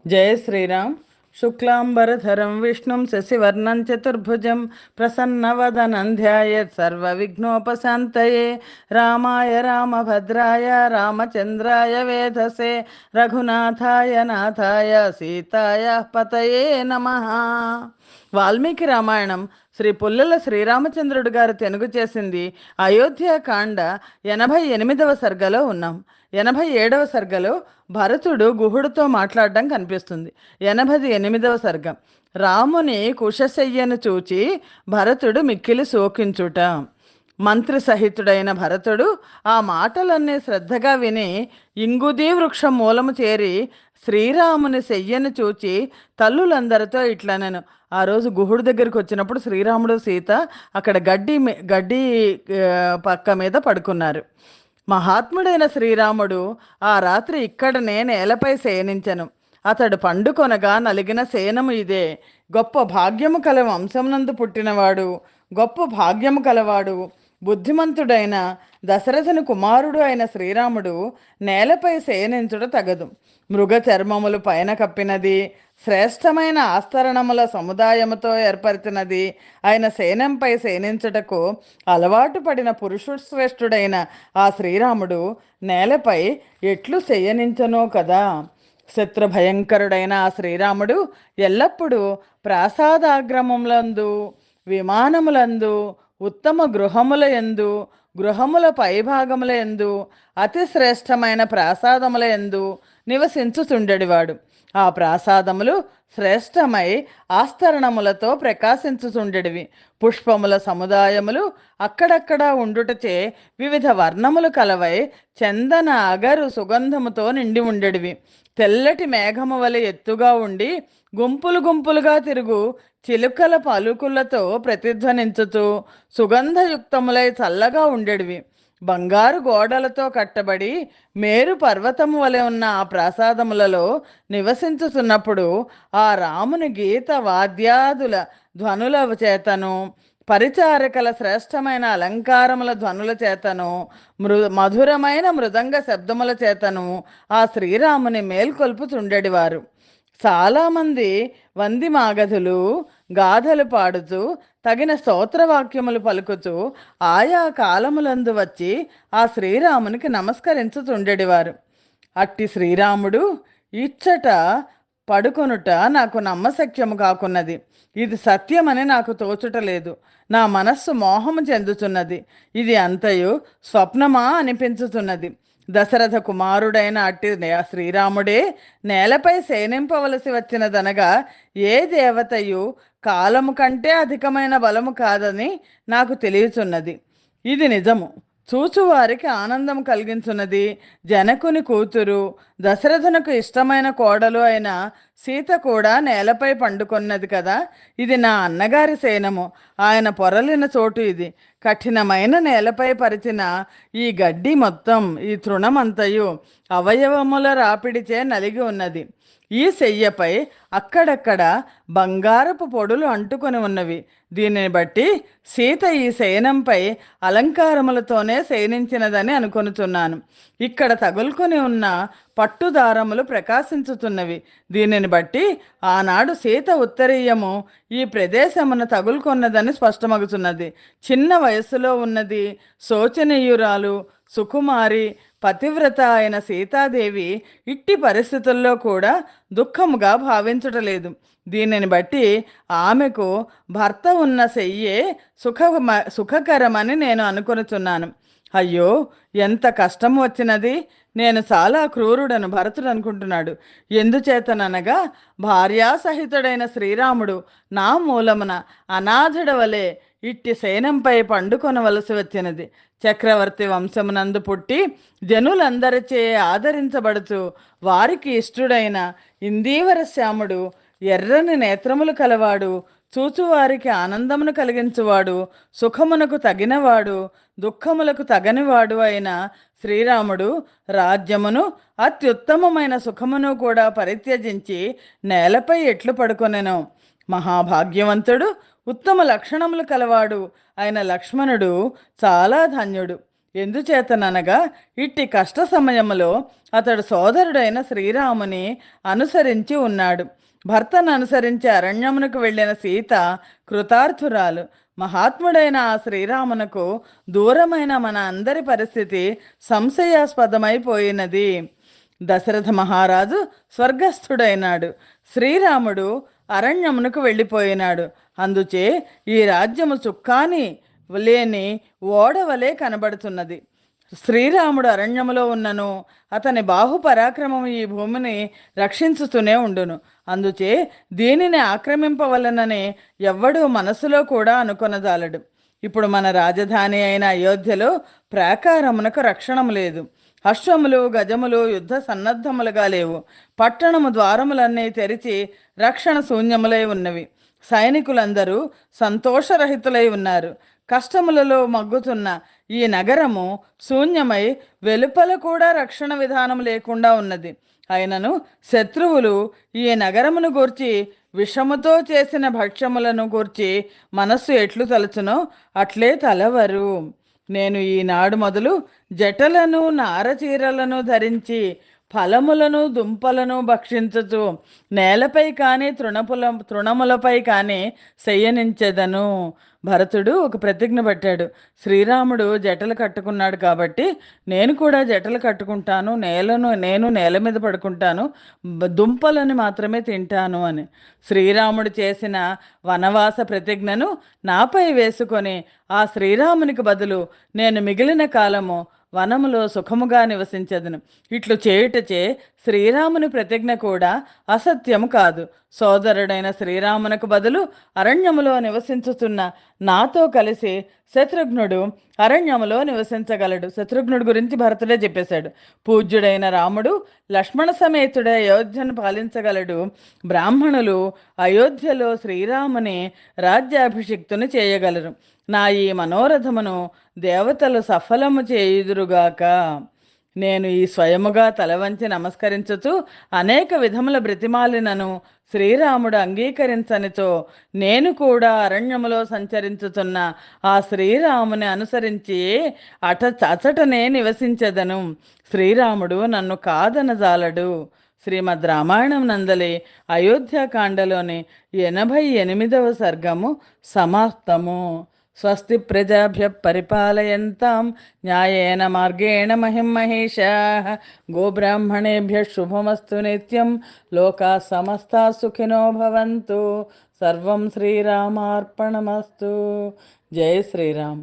జయ శ్రీరామ్. శుక్లాంబరధరం విష్ణుం శశివర్ణం చతుర్భుజం ప్రసన్నవదనం ధ్యాయేత్ సర్వవిఘ్నోపశాంతయే. రామాయ రామభద్రాయ రామచంద్రాయ వేధసే రఘునాథాయ నాథాయ సీతాయ పతయే నమః. వాల్మీకి రామాయణం శ్రీ పుల్లల శ్రీరామచంద్రుడు గారు తెనుగు చేసింది అయోధ్యకాండ 88వ సర్గలో ఉన్నాం. 87వ సర్గలో భరతుడు గుహుడుతో మాట్లాడడం కనిపిస్తుంది. 88వ సర్గం రాముని కుశశయ్యను చూచి భరతుడు మిక్కిలి శోకించుట. మంత్రి సహితుడైన భరతుడు ఆ మాటలన్నీ శ్రద్ధగా విని ఇంగుదీ వృక్షం మూలము చేరి శ్రీరాముని శయ్యను చూచి తల్లులందరితో ఇట్లనెను. ఆ రోజు గుహుడు దగ్గరికి వచ్చినప్పుడు శ్రీరాముడు సీత అక్కడ గడ్డి పక్క మీద పడుకున్నారు. మహాత్ముడైన శ్రీరాముడు ఆ రాత్రి ఇక్కడనే నేలపై శయనించెను. అతడు పండుకొనగా నలిగిన శయనము ఇదే. గొప్ప భాగ్యము కల వంశమునందు పుట్టినవాడు, గొప్ప భాగ్యము కలవాడు, బుద్ధిమంతుడైన దశరథుని కుమారుడు అయిన శ్రీరాముడు నేలపై శయనించుట తగదు. మృగ చర్మములు పైన కప్పినది, శ్రేష్టమైన ఆస్తరణముల సముదాయముతో ఏర్పరిచినది ఆయన శయనంపై శయనించుటకు అలవాటు పడిన పురుషశ్రేష్ఠుడైన ఆ శ్రీరాముడు నేలపై ఎట్లు శయనించనో కదా. శత్రుభయంకరుడైన ఆ శ్రీరాముడు ఎల్లప్పుడూ ప్రాసాదాగ్రమములందు, విమానములందు, ఉత్తమ గృహముల యందు, గృహముల పైభాగముల యందు, అతి శ్రేష్టమైన ప్రాసాదముల యందు నివసించుచుండెడివాడు. ఆ ప్రాసాదములు శ్రేష్టమై ఆస్తరణములతో ప్రకాశించుచుండెడివి. పుష్పముల సముదాయములు అక్కడక్కడ ఉండుటచే వివిధ వర్ణములు కలవై చందన అగరు సుగంధముతో నిండి ఉండెడివి. తెల్లటి మేఘము వలె ఎత్తుగా ఉండి గుంపులు గుంపులుగా తిరుగు చిలుకల పలుకులతో ప్రతిధ్వనించుతూ సుగంధయుక్తములై చల్లగా ఉండెడివి. బంగారు గోడలతో కట్టబడి మేరు పర్వతము వలె ఉన్న ఆ ప్రాసాదములలో నివసించుతున్నప్పుడు ఆ రాముని గీత వాద్యాదుల ధ్వనుల చేతను, పరిచారకల శ్రేష్టమైన అలంకారముల ధ్వనుల చేతను, మధురమైన మృదంగ శబ్దముల చేతను ఆ శ్రీరాముని మేల్కొల్పుచుండెడివారు. చాలామంది వంది మాగధులు గాథలు పాడుతూ తగిన స్తోత్రవాక్యములు పలుకుతూ ఆయా కాలములందు వచ్చి ఆ శ్రీరామునికి నమస్కరించుతుండెడివారు. అట్టి శ్రీరాముడు ఇచ్చట పడుకొనుట నాకు నమ్మశక్యము కాకున్నది. ఇది సత్యమని నాకు తోచుటలేదు. నా మనస్సు మోహము చెందుతున్నది. ఇది అంతయు స్వప్నమా అనిపించుతున్నది. దశరథ కుమారుడైన అట్టి శ్రీరాముడే నేలపై శయనింపవలసి వచ్చినదనగా ఏ దేవతయు కాలము కంటే అధికమైన బలము కాదని నాకు తెలియచున్నది. ఇది నిజము. చూచువారికి ఆనందం కలిగించున్నది. జనకుని కూతురు, దశరథునకు ఇష్టమైన కోడలు అయిన సీత కూడా నేలపై పండుకొన్నది కదా. ఇది నా అన్నగారి శయనము. ఆయన పొరలిన చోటు ఇది. కఠినమైన నేలపై పరిచిన ఈ గడ్డి మొత్తం, ఈ తృణమంతయు అవయవముల రాపిడిచే నలిగి ఉన్నది. ఈ శయ్యపై అక్కడక్కడ బంగారపు పొడులు అంటుకొని ఉన్నవి. దీనిని బట్టి సీత ఈ శయనంపై అలంకారములతోనే శయనించినదని అనుకొనుచున్నాను. ఇక్కడ తగులుకొని ఉన్న పట్టుదారములు ప్రకాశించుతున్నవి. దీనిని బట్టి ఆనాడు సీత ఉత్తరీయము ఈ ప్రదేశమును తగులుకొన్నదని స్పష్టమగుతున్నది. చిన్న వయస్సులో ఉన్నది, శోచనీయురాలు, సుకుమారి, పతివ్రత అయిన సీతాదేవి ఇట్టి పరిస్థితుల్లో కూడా దుఃఖముగా భావించటలేదు. దీనిని బట్టి ఆమెకు భర్త ఉన్న శయ్యే సుఖకరమని నేను అనుకొనుచున్నాను. అయ్యో, ఎంత కష్టం వచ్చినది! నేను చాలా క్రూరుడను భరతుడు అనుకుంటున్నాడు. ఎందుచేతననగా భార్యాసహితుడైన శ్రీరాముడు నా మూలమున అనాథుడ వలె ఇట్టి శయనంపై పండుకొనవలసి వచ్చినది. చక్రవర్తి వంశమునందు పుట్టి జనులందరిచే ఆదరించబడుచు వారికి ఇష్టుడైన ఇందీవర శ్యాముడు, ఎర్రని నేత్రములు కలవాడు, చూచువారికి ఆనందమును కలిగించువాడు, సుఖమునకు తగినవాడు, దుఃఖములకు తగనివాడు అయిన శ్రీరాముడు రాజ్యమును, అత్యుత్తమమైన సుఖమును కూడా పరిత్యజించి నేలపై ఎట్లు పడుకొనెను. మహాభాగ్యవంతుడు, ఉత్తమ లక్షణములు కలవాడు అయిన లక్ష్మణుడు చాలా ధన్యుడు. ఎందుచేతననగా ఇట్టి కష్ట సమయములో అతడు సోదరుడైన శ్రీరాముని అనుసరించి ఉన్నాడు. భర్తను అనుసరించి అరణ్యమునకు వెళ్ళిన సీత కృతార్థురాలు. మహాత్ముడైన ఆ శ్రీరామునకు దూరమైన మన అందరి పరిస్థితి సంశయాస్పదమైపోయినది. దశరథ మహారాజు స్వర్గస్థుడైనాడు. శ్రీరాముడు అరణ్యమునకు వెళ్ళిపోయినాడు. అందుచే ఈ రాజ్యము చుక్కాని లేని ఓడవలే కనబడుతున్నది. శ్రీరాముడు అరణ్యములో ఉన్నను అతని బాహుపరాక్రమము ఈ భూమిని రక్షించుతూనే ఉండును. అందుచే దీనిని ఆక్రమింపవలనని ఎవ్వడూ మనసులో కూడా అనుకొనజాలడు. ఇప్పుడు మన రాజధాని అయిన అయోధ్యలో ప్రాకారమునకు రక్షణము లేదు. అశ్వములు గజములు యుద్ధ సన్నద్ధములుగా లేవు. పట్టణము ద్వారములన్నీ తెరిచి రక్షణ శూన్యములై ఉన్నవి. సైనికులందరూ సంతోషరహితులై ఉన్నారు. కష్టములలో మగ్గుతున్న ఈ నగరము శూన్యమై వెలుపల కూడా రక్షణ విధానం లేకుండా ఉన్నది. అయినను శత్రువులు ఈ నగరమును గూర్చి విషముతో చేసిన భక్ష్యములను గూర్చి మనస్సు ఎట్లు తలచునో అట్లే తలవరు. నేను ఈనాడు మొదలు జటలను నారచీరలను ధరించి ఫలములను దుంపలను భక్షించుచు నేలపై కానీ తృణములపై కానీ శయనించెదను. భరతుడు ఒక ప్రతిజ్ఞ పట్టాడు. శ్రీరాముడు జటలు కట్టుకున్నాడు కాబట్టి నేను కూడా జటలు కట్టుకుంటాను, నేను నేల మీద పడుకుంటాను, దుంపలను మాత్రమే తింటాను అని. శ్రీరాముడు చేసిన వనవాస ప్రతిజ్ఞను నాపై వేసుకొని ఆ శ్రీరామునికి బదులు నేను మిగిలిన కాలము వనములో సుఖముగా నివసించదును. ఇట్లు చేయుటచే శ్రీరాముని ప్రతిజ్ఞ కూడా అసత్యము కాదు. సోదరుడైన శ్రీరామునకు బదులు అరణ్యములో నివసించుతున్న నాతో కలిసి శత్రుఘ్నుడు అరణ్యములో నివసించగలడు. శత్రుఘ్నుడి గురించి భరతుడే చెప్పేశాడు. పూజ్యుడైన రాముడు లక్ష్మణ సమేతుడే అయోధ్యను పాలించగలడు. బ్రాహ్మణులు అయోధ్యలో శ్రీరాముని రాజ్యాభిషిక్తుని చేయగలరు. నా ఈ మనోరథమును దేవతలు సఫలము చేయుదురుగాక. నేను ఈ స్వయముగా తలవంచి నమస్కరించుచు అనేక విధముల బ్రతిమాలినను శ్రీరాముడు అంగీకరించనితో నేను కూడా అరణ్యములో సంచరించుతున్న ఆ శ్రీరాముని అనుసరించి అచటనే నివసించెదను. శ్రీరాముడు నన్ను కాదనజాలడు. శ్రీమద్ రామాయణం నందలి అయోధ్యాకాండలోని 88వ సర్గము సమాప్తము. స్వస్తి ప్రజాభ్య పరిపాలయంతాం న్యాయేన మార్గేణ మహిం మహేషాః. గోబ్రాహ్మణేభ్య శుభమస్తు నిత్యం. లోకా సమస్తా సుఖినో భవంతు. సర్వం శ్రీరామార్పణమస్తు. జై శ్రీరామ్.